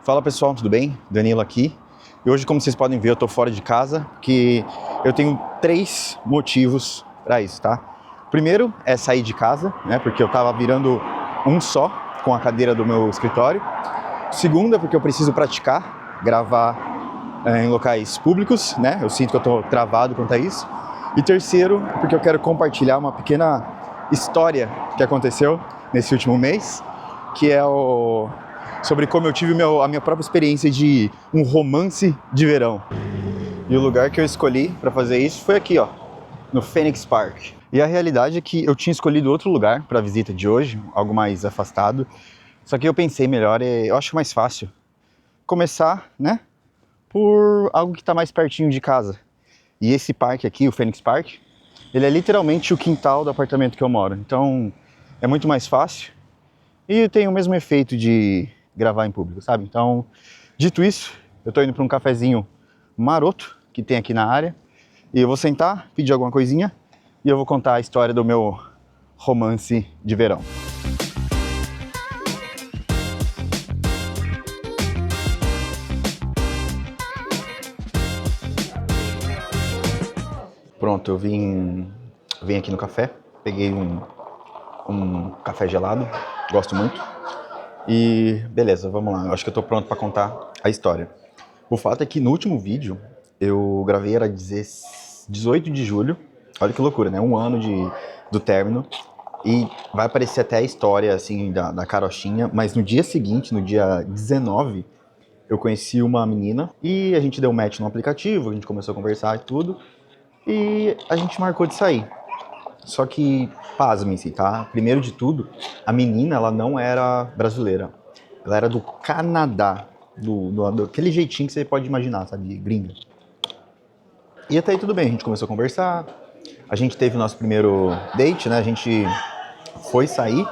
Fala pessoal, tudo bem? Danilo aqui. E hoje, como vocês podem ver, eu tô fora de casa, porque eu tenho 3 motivos para isso, tá? Primeiro é sair de casa, né? Porque eu tava virando um só com a cadeira do meu escritório. Segundo é porque eu preciso praticar, gravar em locais públicos, né? Eu sinto que eu tô travado quanto a isso. E terceiro, porque eu quero compartilhar uma pequena história que aconteceu nesse último mês, que é sobre como eu tive a minha própria experiência de um romance de verão. E o lugar que eu escolhi para fazer isso foi aqui, ó, no Phoenix Park. E a realidade é que eu tinha escolhido outro lugar para a visita de hoje, algo mais afastado. Só que eu pensei melhor, eu acho mais fácil começar, né, por algo que está mais pertinho de casa. E esse parque aqui, o Phoenix Park, ele é literalmente o quintal do apartamento que eu moro. Então é muito mais fácil e tem o mesmo efeito de gravar em público, sabe? Então, dito isso, eu tô indo para um cafezinho maroto que tem aqui na área e eu vou sentar, pedir alguma coisinha e eu vou contar a história do meu romance de verão. Pronto, eu vim aqui no café, peguei um café gelado, gosto muito. E beleza, vamos lá, eu acho que eu tô pronto para contar a história. O fato é que no último vídeo eu gravei, era 18 de julho, olha que loucura, né? Um ano do término. E vai aparecer até a história, assim, da carochinha, mas no dia seguinte, no dia 19, eu conheci uma menina e a gente deu match no aplicativo, a gente começou a conversar e tudo, e a gente marcou de sair. Só que, pasmem-se, tá? Primeiro de tudo, a menina, ela não era brasileira. Ela era do Canadá, aquele jeitinho que você pode imaginar, sabe? De gringa. E até aí tudo bem, a gente começou a conversar, a gente teve o nosso primeiro date, né? A gente foi sair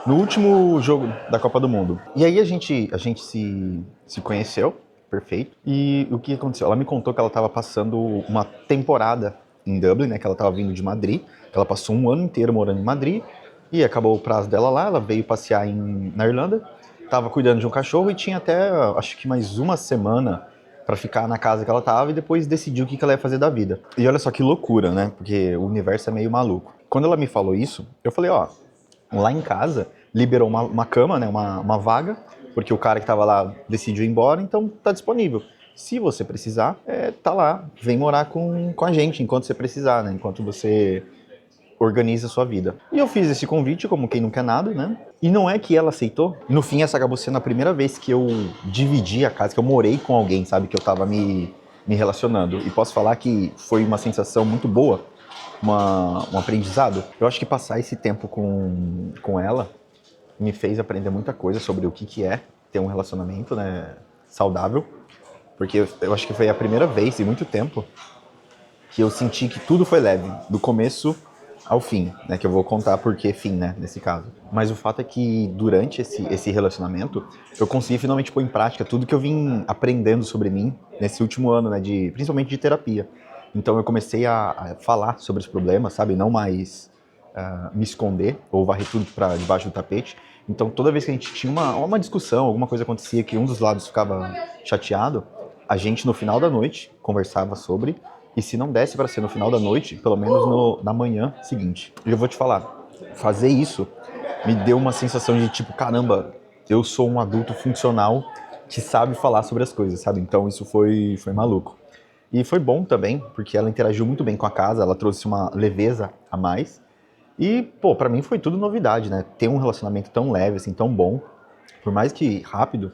no último jogo da Copa do Mundo. E aí a gente se conheceu, perfeito. E o que aconteceu? Ela me contou que ela estava passando uma temporada em Dublin, né? Que ela estava vindo de Madrid, que ela passou um ano inteiro morando em Madrid e acabou o prazo dela lá, ela veio passear na Irlanda, estava cuidando de um cachorro e tinha até, acho que mais uma semana para ficar na casa que ela tava e depois decidir o que ela ia fazer da vida. E olha só que loucura, né? Porque o universo é meio maluco. Quando ela me falou isso, eu falei, ó, lá em casa liberou uma cama, né? Uma vaga, porque o cara que tava lá decidiu ir embora, então tá disponível. Se você precisar, tá lá, vem morar com a gente enquanto você precisar, né? Enquanto você organiza a sua vida. E eu fiz esse convite como quem não quer nada, né? E não é que ela aceitou. No fim, essa acabou sendo a primeira vez que eu dividi a casa, que eu morei com alguém, sabe? Que eu tava me relacionando. E posso falar que foi uma sensação muito boa, um aprendizado. Eu acho que passar esse tempo com ela me fez aprender muita coisa sobre o que é ter um relacionamento, né, saudável. Porque eu acho que foi a primeira vez em muito tempo que eu senti que tudo foi leve, do começo ao fim, né? Que eu vou contar por que fim, né? Nesse caso. Mas o fato é que durante esse relacionamento, eu consegui finalmente pôr em prática tudo que eu vim aprendendo sobre mim nesse último ano, né? Principalmente de terapia. Então eu comecei a falar sobre os problemas, sabe? Não mais me esconder ou varrer tudo para debaixo do tapete. Então toda vez que a gente tinha uma discussão, alguma coisa acontecia que um dos lados ficava chateado, a gente no final da noite conversava sobre. E se não desse para ser no final da noite, pelo menos na manhã seguinte. E eu vou te falar, fazer isso me deu uma sensação de tipo, caramba, eu sou um adulto funcional que sabe falar sobre as coisas, sabe? Então isso foi maluco. E foi bom também, porque ela interagiu muito bem com a casa, ela trouxe uma leveza a mais. E, pô, pra mim foi tudo novidade, né? Ter um relacionamento tão leve, assim, tão bom, por mais que rápido.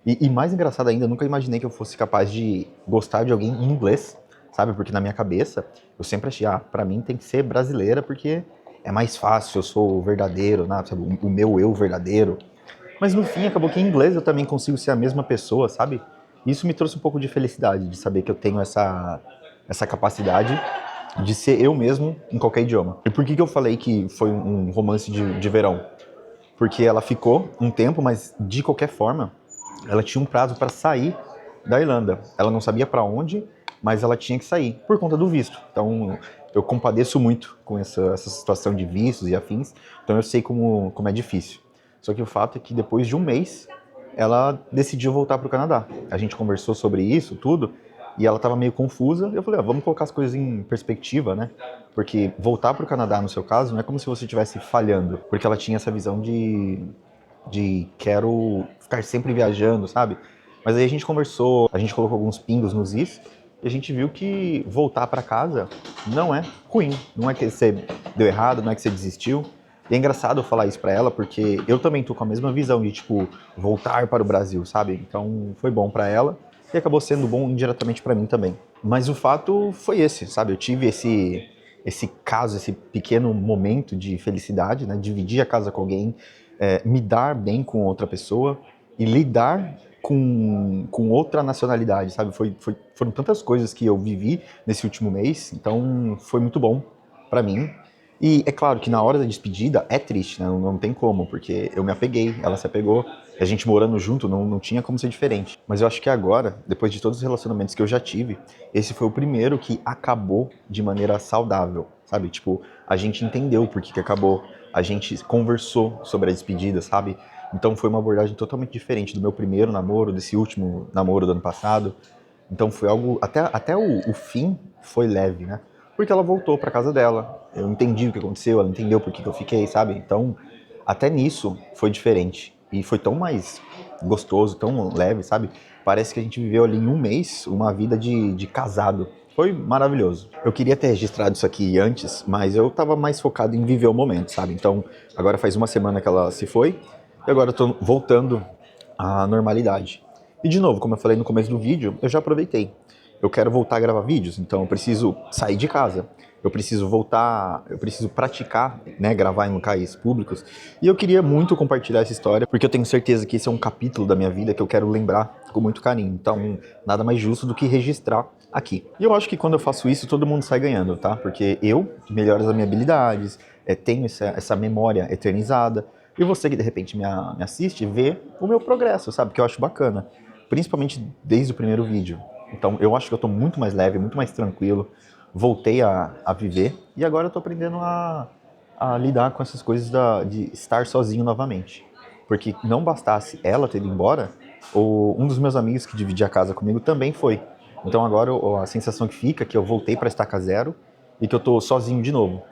E mais engraçado ainda, eu nunca imaginei que eu fosse capaz de gostar de alguém em inglês, sabe? Porque na minha cabeça, eu sempre achei, pra mim tem que ser brasileira porque é mais fácil, eu sou verdadeiro, né? Sabe? O meu eu verdadeiro. Mas no fim, acabou que em inglês eu também consigo ser a mesma pessoa, sabe? E isso me trouxe um pouco de felicidade, de saber que eu tenho essa capacidade de ser eu mesmo em qualquer idioma. E por que eu falei que foi um romance de verão? Porque ela ficou um tempo, mas de qualquer forma, ela tinha um prazo para sair da Irlanda. Ela não sabia para onde, mas ela tinha que sair, por conta do visto. Então, eu compadeço muito com essa situação de vistos e afins, então eu sei como é difícil. Só que o fato é que depois de um mês, ela decidiu voltar para o Canadá. A gente conversou sobre isso, tudo, e ela estava meio confusa. Eu falei, vamos colocar as coisas em perspectiva, né? Porque voltar para o Canadá, no seu caso, não é como se você estivesse falhando, porque ela tinha essa visão de quero ficar sempre viajando, sabe? Mas aí a gente conversou, a gente colocou alguns pingos nos is, e a gente viu que voltar para casa não é ruim, não é que você deu errado, não é que você desistiu. E é engraçado eu falar isso pra ela, porque eu também tô com a mesma visão de, tipo, voltar para o Brasil, sabe? Então foi bom pra ela e acabou sendo bom indiretamente pra mim também. Mas o fato foi esse, sabe? Eu tive esse caso, esse pequeno momento de felicidade, né? Dividir a casa com alguém, me dar bem com outra pessoa e lidar com outra nacionalidade, sabe? Foram tantas coisas que eu vivi nesse último mês, então foi muito bom pra mim. E é claro que na hora da despedida é triste, né? Não tem como, porque eu me apeguei, ela se apegou, e a gente morando junto não tinha como ser diferente. Mas eu acho que agora, depois de todos os relacionamentos que eu já tive, esse foi o primeiro que acabou de maneira saudável, sabe? Tipo, a gente entendeu por que acabou, a gente conversou sobre a despedida, sabe? Então foi uma abordagem totalmente diferente do meu primeiro namoro, desse último namoro do ano passado. Então foi algo. Até o fim foi leve, né? Porque ela voltou pra casa dela. Eu entendi o que aconteceu, ela entendeu por que eu fiquei, sabe? Então, até nisso foi diferente. E foi tão mais gostoso, tão leve, sabe? Parece que a gente viveu ali em um mês uma vida de casado. Foi maravilhoso. Eu queria ter registrado isso aqui antes, mas eu tava mais focado em viver o momento, sabe? Então, agora faz uma semana que ela se foi, e agora eu tô voltando à normalidade. E de novo, como eu falei no começo do vídeo, eu já aproveitei. Eu quero voltar a gravar vídeos, então eu preciso sair de casa. Eu preciso voltar, eu preciso praticar, né, gravar em locais públicos. E eu queria muito compartilhar essa história, porque eu tenho certeza que esse é um capítulo da minha vida que eu quero lembrar com muito carinho. Então, nada mais justo do que registrar aqui. E eu acho que quando eu faço isso, todo mundo sai ganhando, tá? Porque eu melhoro as minhas habilidades, tenho essa memória eternizada. E você que de repente me assiste, vê o meu progresso, sabe? Que eu acho bacana. Principalmente desde o primeiro vídeo. Então eu acho que eu tô muito mais leve, muito mais tranquilo. Voltei a viver e agora eu tô aprendendo a lidar com essas coisas de estar sozinho novamente. Porque não bastasse ela ter ido embora, um dos meus amigos que dividia a casa comigo também foi. Então agora a sensação que fica é que eu voltei para estaca zero e que eu tô sozinho de novo.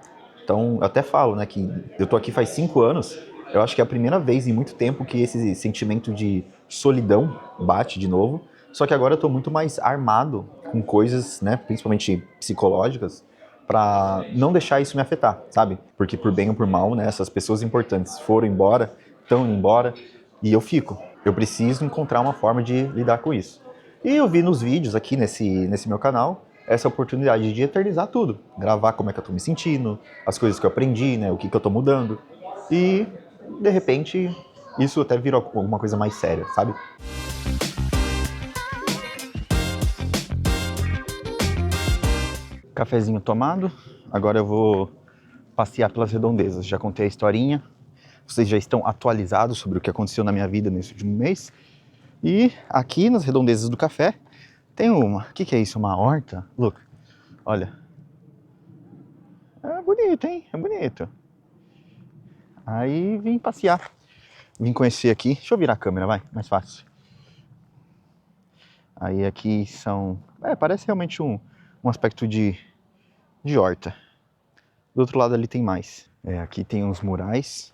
Então, eu até falo, né, que eu tô aqui faz 5 anos, eu acho que é a primeira vez em muito tempo que esse sentimento de solidão bate de novo, só que agora eu tô muito mais armado com coisas, né, principalmente psicológicas, pra não deixar isso me afetar, sabe? Porque por bem ou por mal, né, essas pessoas importantes foram embora, estão indo embora, e eu fico. Eu preciso encontrar uma forma de lidar com isso. E eu vi nos vídeos aqui nesse meu canal essa oportunidade de eternizar tudo. Gravar como é que eu tô me sentindo, as coisas que eu aprendi, né, o que eu tô mudando. E, de repente, isso até virou alguma coisa mais séria, sabe? Cafezinho tomado, agora eu vou passear pelas redondezas. Já contei a historinha, vocês já estão atualizados sobre o que aconteceu na minha vida nesse último mês. E aqui nas redondezas do café tem uma... O que é isso? Uma horta? Look, olha. É bonito, hein? É bonito. Aí vim passear, vim conhecer aqui. Deixa eu virar a câmera, vai, mais fácil. Aí aqui são... parece realmente um aspecto de horta. Do outro lado ali tem mais. Aqui tem uns murais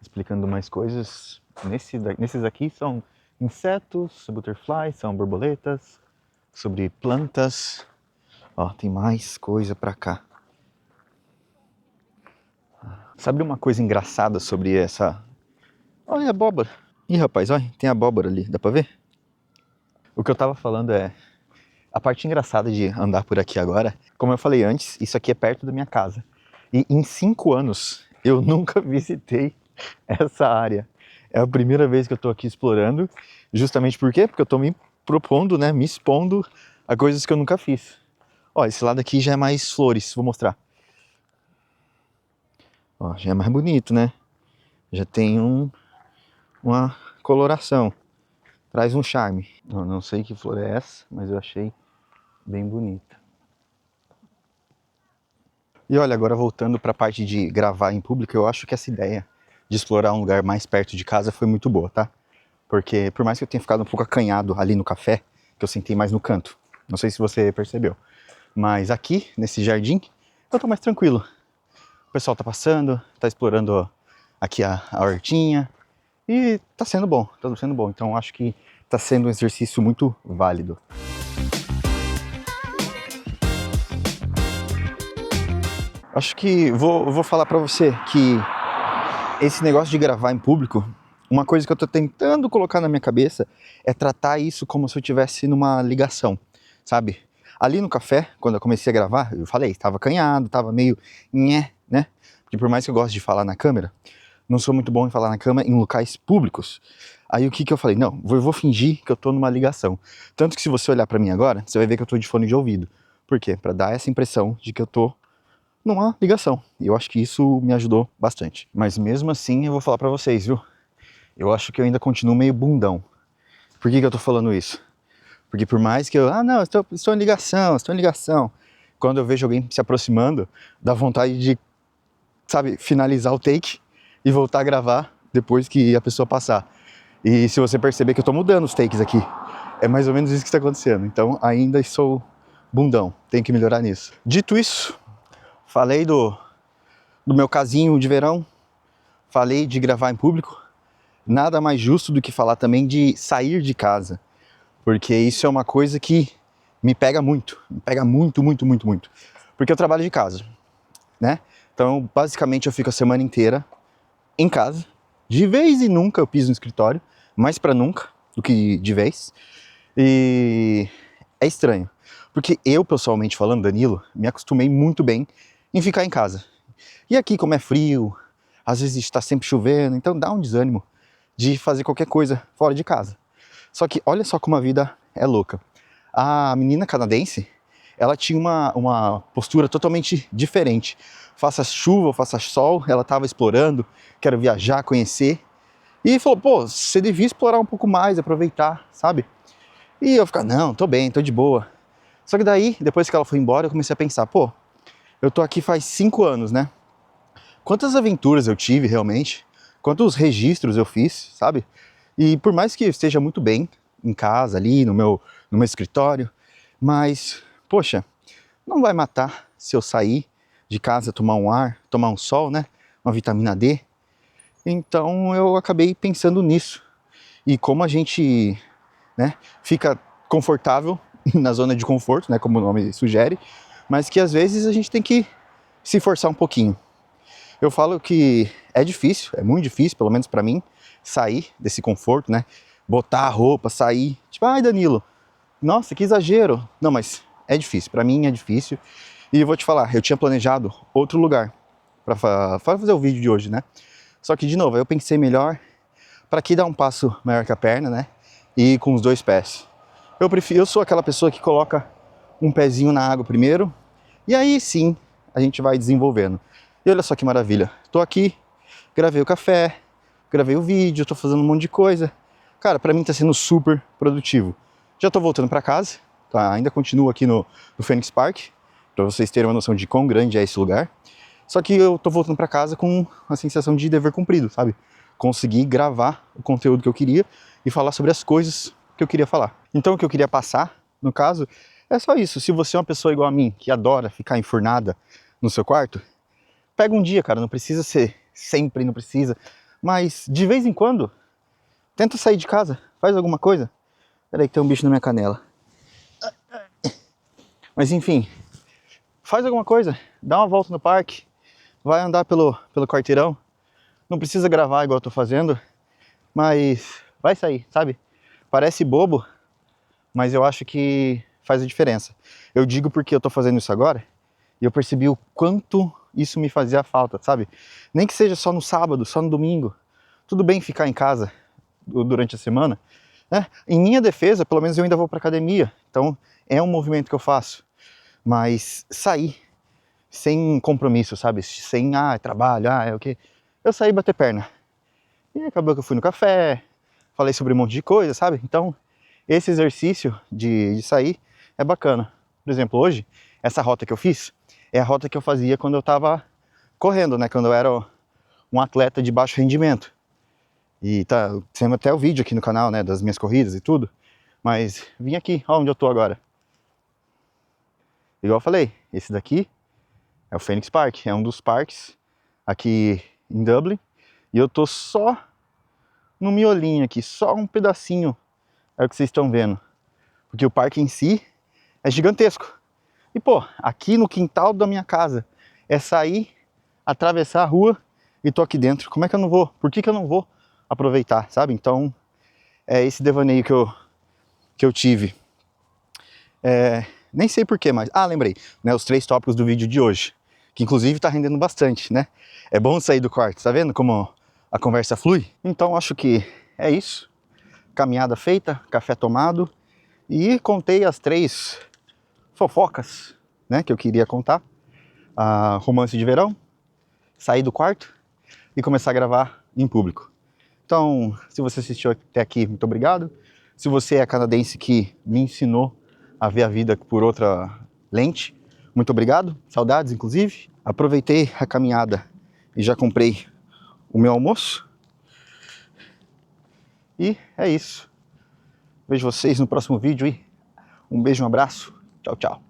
explicando mais coisas. Nesses aqui são insetos, butterflies, são borboletas, sobre plantas. Ó, tem mais coisa pra cá. Sabe uma coisa engraçada sobre essa... Olha a abóbora. Ih, rapaz, olha, tem abóbora ali, dá pra ver? O que eu tava falando é... A parte engraçada de andar por aqui agora, como eu falei antes, isso aqui é perto da minha casa. E em 5 anos eu nunca visitei essa área. É a primeira vez que eu tô aqui explorando. Justamente por quê? Porque eu tô me propondo, né, me expondo a coisas que eu nunca fiz. Ó, esse lado aqui já é mais flores, vou mostrar. Ó, já é mais bonito, né? Já tem uma coloração. Traz um charme. Eu não sei que flor é essa, mas eu achei bem bonita. E olha, agora voltando para a parte de gravar em público, eu acho que essa ideia de explorar um lugar mais perto de casa foi muito boa, tá? Porque por mais que eu tenha ficado um pouco acanhado ali no café, que eu sentei mais no canto. Não sei se você percebeu. Mas aqui, nesse jardim, eu tô mais tranquilo. O pessoal tá passando, tá explorando aqui a hortinha. E tá sendo bom, tá sendo bom. Então acho que tá sendo um exercício muito válido. Acho que vou falar pra você que esse negócio de gravar em público, uma coisa que eu tô tentando colocar na minha cabeça é tratar isso como se eu estivesse numa ligação, sabe? Ali no café, quando eu comecei a gravar, eu falei, tava acanhado, tava meio nhé, né? Porque por mais que eu goste de falar na câmera, não sou muito bom em falar na câmera em locais públicos. Aí o que que eu falei? Não, eu vou fingir que eu tô numa ligação. Tanto que se você olhar pra mim agora, você vai ver que eu tô de fone de ouvido. Por quê? Pra dar essa impressão de que eu tô numa ligação. E eu acho que isso me ajudou bastante. Mas mesmo assim, eu vou falar pra vocês, viu? Eu acho que eu ainda continuo meio bundão. Por que que eu tô falando isso? Porque por mais que eu... Ah, não, estou em ligação, estou em ligação. Quando eu vejo alguém se aproximando, dá vontade de, sabe, finalizar o take e voltar a gravar depois que a pessoa passar. E se você perceber que eu tô mudando os takes aqui, é mais ou menos isso que está acontecendo. Então ainda sou bundão, tenho que melhorar nisso. Dito isso, falei do meu casinho de verão, falei de gravar em público. Nada mais justo do que falar também de sair de casa, porque isso é uma coisa que me pega muito, muito, muito, muito. Porque eu trabalho de casa, né? Então, basicamente, eu fico a semana inteira em casa. De vez em nunca eu piso no escritório, mais pra nunca do que de vez. E é estranho, porque eu, pessoalmente falando, Danilo, me acostumei muito bem em ficar em casa. E aqui, como é frio, às vezes está sempre chovendo, então dá um desânimo de fazer qualquer coisa fora de casa. Só que olha só como a vida é louca. A menina canadense, ela tinha uma postura totalmente diferente. Faça chuva, faça sol, ela estava explorando, quero viajar, conhecer. E falou, pô, você devia explorar um pouco mais, aproveitar, sabe? E eu ficava, não, tô bem, tô de boa. Só que daí, depois que ela foi embora, eu comecei a pensar, pô, eu tô aqui faz 5 anos, né? Quantas aventuras eu tive realmente, quantos registros eu fiz, sabe? E por mais que eu esteja muito bem em casa, ali no meu escritório, mas, poxa, não vai matar se eu sair de casa, tomar um ar, tomar um sol, né? Uma vitamina D. Então eu acabei pensando nisso. E como a gente, né, fica confortável na zona de conforto, né, como o nome sugere, mas que às vezes a gente tem que se forçar um pouquinho. Eu falo que é difícil, é muito difícil, pelo menos pra mim, sair desse conforto, né? Botar a roupa, sair. Tipo, ai Danilo, nossa, que exagero. Não, mas é difícil, pra mim é difícil. E eu vou te falar, eu tinha planejado outro lugar pra fazer o vídeo de hoje, né? Só que, de novo, eu pensei melhor pra que dar um passo maior que a perna, né? E ir com os dois pés. Eu sou aquela pessoa que coloca um pezinho na água primeiro, e aí sim a gente vai desenvolvendo. E olha só que maravilha, tô aqui, gravei o café, gravei o vídeo, tô fazendo um monte de coisa. Cara, pra mim tá sendo super produtivo. Já tô voltando pra casa, tá? Ainda continuo aqui no Phoenix Park, pra vocês terem uma noção de quão grande é esse lugar. Só que eu tô voltando pra casa com a sensação de dever cumprido, sabe? Conseguir gravar o conteúdo que eu queria e falar sobre as coisas que eu queria falar. Então o que eu queria passar, no caso, é só isso. Se você é uma pessoa igual a mim, que adora ficar enfurnada no seu quarto, pega um dia, cara, não precisa ser sempre, não precisa, mas de vez em quando, tenta sair de casa, faz alguma coisa. Peraí que tem um bicho na minha canela. Mas enfim, faz alguma coisa, dá uma volta no parque, vai andar pelo quarteirão. Não precisa gravar igual eu tô fazendo, mas vai sair, sabe? Parece bobo, mas eu acho que faz a diferença. Eu digo porque eu tô fazendo isso agora e eu percebi o quanto isso me fazia falta, sabe? Nem que seja só no sábado, só no domingo. Tudo bem ficar em casa durante a semana, né? Em minha defesa, pelo menos eu ainda vou pra academia, então é um movimento que eu faço. Mas sair sem compromisso, sabe? Sem, é trabalho, é o quê? Eu saí bater perna. E acabou que eu fui no café, falei sobre um monte de coisa, sabe? Então, esse exercício de sair é bacana. Por exemplo, hoje, essa rota que eu fiz é a rota que eu fazia quando eu tava correndo, né? Quando eu era um atleta de baixo rendimento. E tá sendo até o vídeo aqui no canal, né, das minhas corridas e tudo. Mas vim aqui, ó onde eu tô agora. Igual eu falei, esse daqui é o Phoenix Park, é um dos parques aqui em Dublin. E eu tô só no miolinho aqui, só um pedacinho é o que vocês estão vendo. Porque o parque em si é gigantesco. E pô, aqui no quintal da minha casa é sair, atravessar a rua e tô aqui dentro. Como é que eu não vou? Por que que eu não vou aproveitar, sabe? Então é esse devaneio que eu tive. Nem sei porquê, mas... Ah, lembrei, né? Os 3 tópicos do vídeo de hoje. Que inclusive tá rendendo bastante, né? É bom sair do quarto, tá vendo como a conversa flui? Então acho que é isso. Caminhada feita, café tomado. E contei as 3 fofocas, né? Que eu queria contar. Romance de verão, sair do quarto e começar a gravar em público. Então, se você assistiu até aqui, muito obrigado. Se você é canadense que me ensinou a ver a vida por outra lente, muito obrigado. Saudades, inclusive. Aproveitei a caminhada e já comprei o meu almoço. E é isso. Vejo vocês no próximo vídeo e um beijo, um abraço. Tchau, tchau.